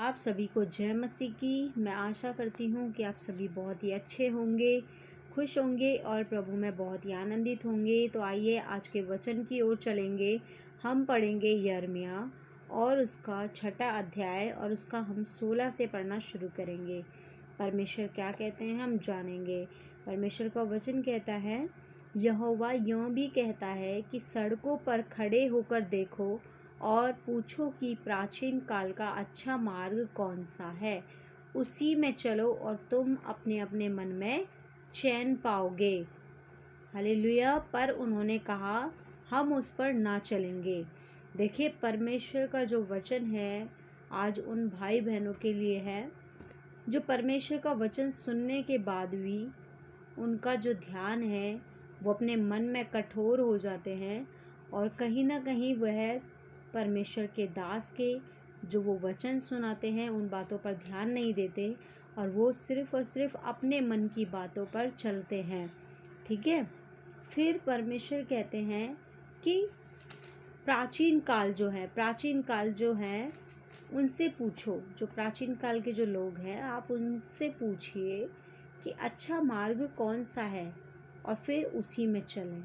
आप सभी को जय मसीह की। मैं आशा करती हूँ कि आप सभी बहुत ही अच्छे होंगे, खुश होंगे और प्रभु में बहुत ही आनंदित होंगे। तो आइए आज के वचन की ओर चलेंगे। हम पढ़ेंगे यिर्मयाह और उसका 6 अध्याय और उसका हम 16 से पढ़ना शुरू करेंगे। परमेश्वर क्या कहते हैं हम जानेंगे। परमेश्वर का वचन कहता है, यहोवा यूँ भी कहता है कि सड़कों पर खड़े होकर देखो और पूछो कि प्राचीन काल का अच्छा मार्ग कौन सा है, उसी में चलो और तुम अपने अपने मन में चैन पाओगे। हालेलुया। पर उन्होंने कहा हम उस पर ना चलेंगे। देखिए, परमेश्वर का जो वचन है आज उन भाई बहनों के लिए है जो परमेश्वर का वचन सुनने के बाद भी उनका जो ध्यान है वो अपने मन में कठोर हो जाते हैं और कहीं ना कहीं वह परमेश्वर के दास के जो वो वचन सुनाते हैं उन बातों पर ध्यान नहीं देते और वो सिर्फ और सिर्फ अपने मन की बातों पर चलते हैं। ठीक है। फिर परमेश्वर कहते हैं कि प्राचीन काल जो है उनसे पूछो। जो प्राचीन काल के जो लोग हैं आप उनसे पूछिए कि अच्छा मार्ग कौन सा है और फिर उसी में चलें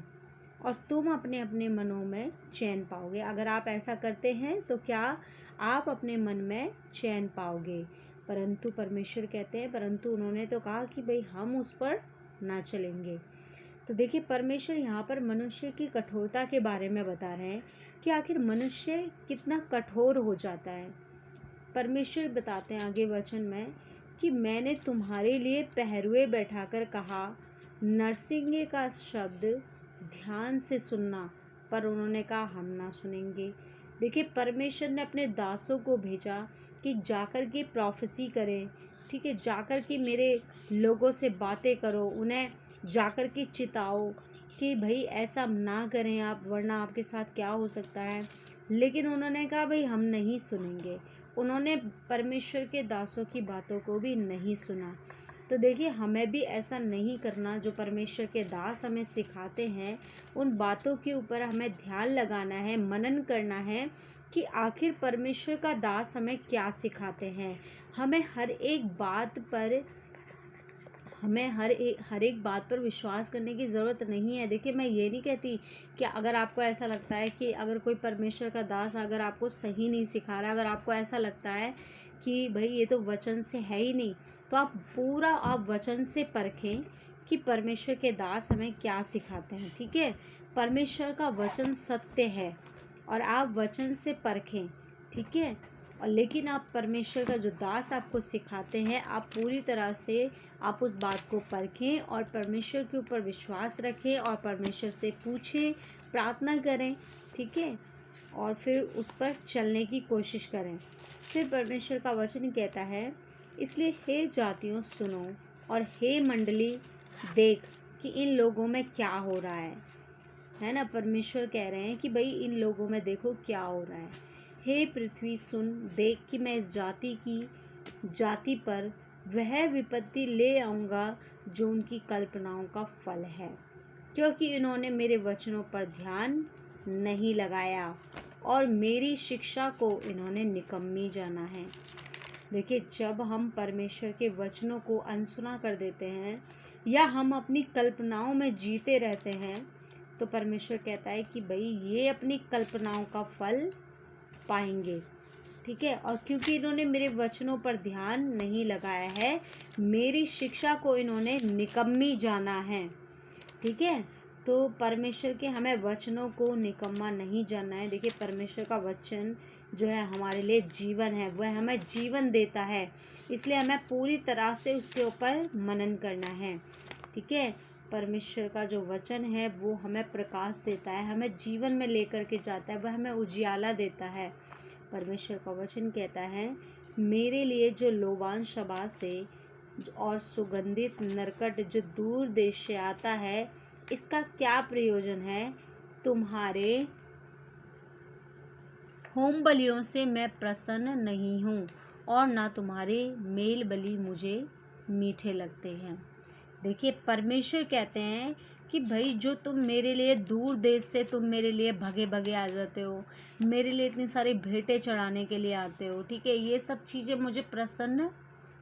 और तुम अपने अपने मनों में चैन पाओगे। अगर आप ऐसा करते हैं तो क्या आप अपने मन में चैन पाओगे। परंतु परमेश्वर कहते हैं, परंतु उन्होंने तो कहा कि भाई हम उस पर ना चलेंगे। तो देखिए, परमेश्वर यहाँ पर मनुष्य की कठोरता के बारे में बता रहे हैं कि आखिर मनुष्य कितना कठोर हो जाता है। परमेश्वर बताते हैं आगे वचन में कि मैंने तुम्हारे लिए पहरुए बैठाकर कहा, नरसिंगे का शब्द ध्यान से सुनना, पर उन्होंने कहा हम ना सुनेंगे। देखिए, परमेश्वर ने अपने दासों को भेजा कि जाकर के प्रोफेसी करें। ठीक है, जाकर के मेरे लोगों से बातें करो, उन्हें जाकर के चिताओ कि भाई ऐसा ना करें आप, वरना आपके साथ क्या हो सकता है। लेकिन उन्होंने कहा भाई हम नहीं सुनेंगे। उन्होंने परमेश्वर के दासों की बातों को भी नहीं सुना। तो देखिए, हमें भी ऐसा नहीं करना। जो परमेश्वर के दास हमें सिखाते हैं उन बातों के ऊपर हमें ध्यान लगाना है, मनन करना है कि आखिर परमेश्वर का दास हमें क्या सिखाते हैं। हमें हर एक बात पर विश्वास करने की ज़रूरत नहीं है। देखिए, मैं ये नहीं कहती कि अगर आपको ऐसा लगता है कि अगर कोई परमेश्वर का दास अगर आपको सही नहीं सिखा रहा, अगर आपको ऐसा लगता है कि भाई ये तो वचन से है ही नहीं, तो आप वचन से परखें कि परमेश्वर के दास हमें क्या सिखाते हैं। ठीक है, परमेश्वर का वचन सत्य है और आप वचन से परखें। ठीक है, और लेकिन आप परमेश्वर का जो दास आपको सिखाते हैं आप पूरी तरह से आप उस बात को परखें और परमेश्वर के ऊपर विश्वास रखें और परमेश्वर से पूछें, प्रार्थना करें। ठीक है, और फिर उस पर चलने की कोशिश करें। फिर परमेश्वर का वचन कहता है, इसलिए हे जातियों सुनो और हे मंडली देख कि इन लोगों में क्या हो रहा है ना। परमेश्वर कह रहे हैं कि भाई इन लोगों में देखो क्या हो रहा है। हे पृथ्वी सुन, देख कि मैं इस जाति पर वह विपत्ति ले आऊँगा जो उनकी कल्पनाओं का फल है, क्योंकि इन्होंने मेरे वचनों पर ध्यान नहीं लगाया और मेरी शिक्षा को इन्होंने निकम्मी जाना है। देखिए, जब हम परमेश्वर के वचनों को अनसुना कर देते हैं या हम अपनी कल्पनाओं में जीते रहते हैं तो परमेश्वर कहता है कि भाई ये अपनी कल्पनाओं का फल पाएंगे। ठीक है, और क्योंकि इन्होंने मेरे वचनों पर ध्यान नहीं लगाया है, मेरी शिक्षा को इन्होंने निकम्मी जाना है। ठीक है, तो परमेश्वर के हमें वचनों को निकम्मा नहीं जानना है। देखिए, परमेश्वर का वचन जो है हमारे लिए जीवन है, वह हमें जीवन देता है, इसलिए हमें पूरी तरह से उसके ऊपर मनन करना है। ठीक है, परमेश्वर का जो वचन है वो हमें प्रकाश देता है, हमें जीवन में लेकर के जाता है, वह हमें उजियाला देता है। परमेश्वर का वचन कहता है, मेरे लिए जो लोबान शबा से और सुगंधित नरकट जो दूर देश से आता है, इसका क्या प्रयोजन है। तुम्हारे होम बलियों से मैं प्रसन्न नहीं हूँ और ना तुम्हारे मेल बलि मुझे मीठे लगते हैं। देखिए, परमेश्वर कहते हैं कि भाई जो तुम मेरे लिए दूर देश से तुम मेरे लिए भगे भगे आ जाते हो, मेरे लिए इतनी सारी भेंटें चढ़ाने के लिए आते हो, ठीक है, ये सब चीज़ें मुझे प्रसन्न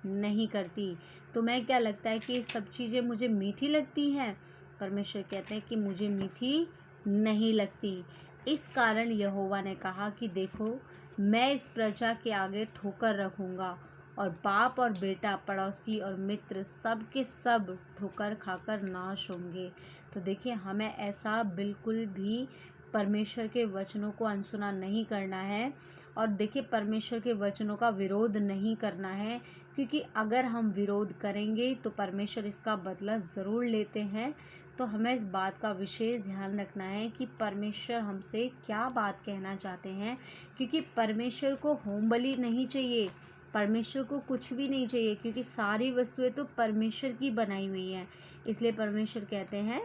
नहीं करती। तुम्हें क्या लगता है कि ये सब चीज़ें मुझे मीठी लगती हैं? परमेश्वर कहते हैं कि मुझे मीठी नहीं लगती। इस कारण यहोवा ने कहा कि देखो, मैं इस प्रजा के आगे ठोकर रखूँगा और बाप और बेटा, पड़ोसी और मित्र सब के सब ठोकर खाकर नाश होंगे। तो देखिए, हमें ऐसा बिल्कुल भी परमेश्वर के वचनों को अनसुना नहीं करना है और देखिए परमेश्वर के वचनों का विरोध नहीं करना है, क्योंकि अगर हम विरोध करेंगे तो परमेश्वर इसका बदला ज़रूर लेते हैं। तो हमें इस बात का विशेष ध्यान रखना है कि परमेश्वर हमसे क्या बात कहना चाहते हैं, क्योंकि परमेश्वर को होम बलि नहीं चाहिए, परमेश्वर को कुछ भी नहीं चाहिए, क्योंकि सारी वस्तुएं तो परमेश्वर की बनाई हुई हैं। इसलिए परमेश्वर कहते हैं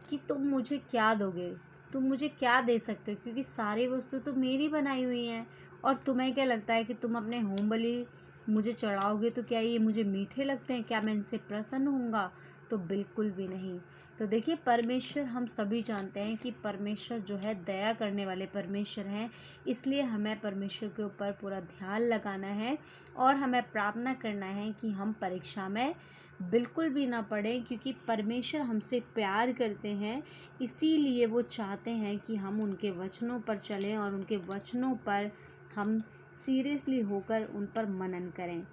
कि तुम मुझे क्या दोगे, तुम मुझे क्या दे सकते हो, क्योंकि सारी वस्तु तो मेरी बनाई हुई हैं। और तुम्हें क्या लगता है कि तुम अपने होम बलि मुझे चढ़ाओगे तो क्या ये मुझे मीठे लगते हैं? क्या मैं इनसे प्रसन्न होऊंगा? तो बिल्कुल भी नहीं। तो देखिए, परमेश्वर, हम सभी जानते हैं कि परमेश्वर जो है दया करने वाले परमेश्वर हैं। इसलिए हमें परमेश्वर के ऊपर पूरा ध्यान लगाना है और हमें प्रार्थना करना है कि हम परीक्षा में बिल्कुल भी ना पड़ें, क्योंकि परमेश्वर हमसे प्यार करते हैं। इसीलिए वो चाहते हैं कि हम उनके वचनों पर चलें और उनके वचनों पर हम सीरियसली होकर उन पर मनन करें।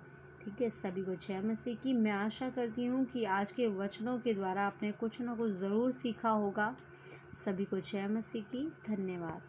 ठीक है, सभी को जय मसीह की। मैं आशा करती हूँ कि आज के वचनों के द्वारा आपने कुछ ना कुछ ज़रूर सीखा होगा। सभी को जय मसीह की। धन्यवाद।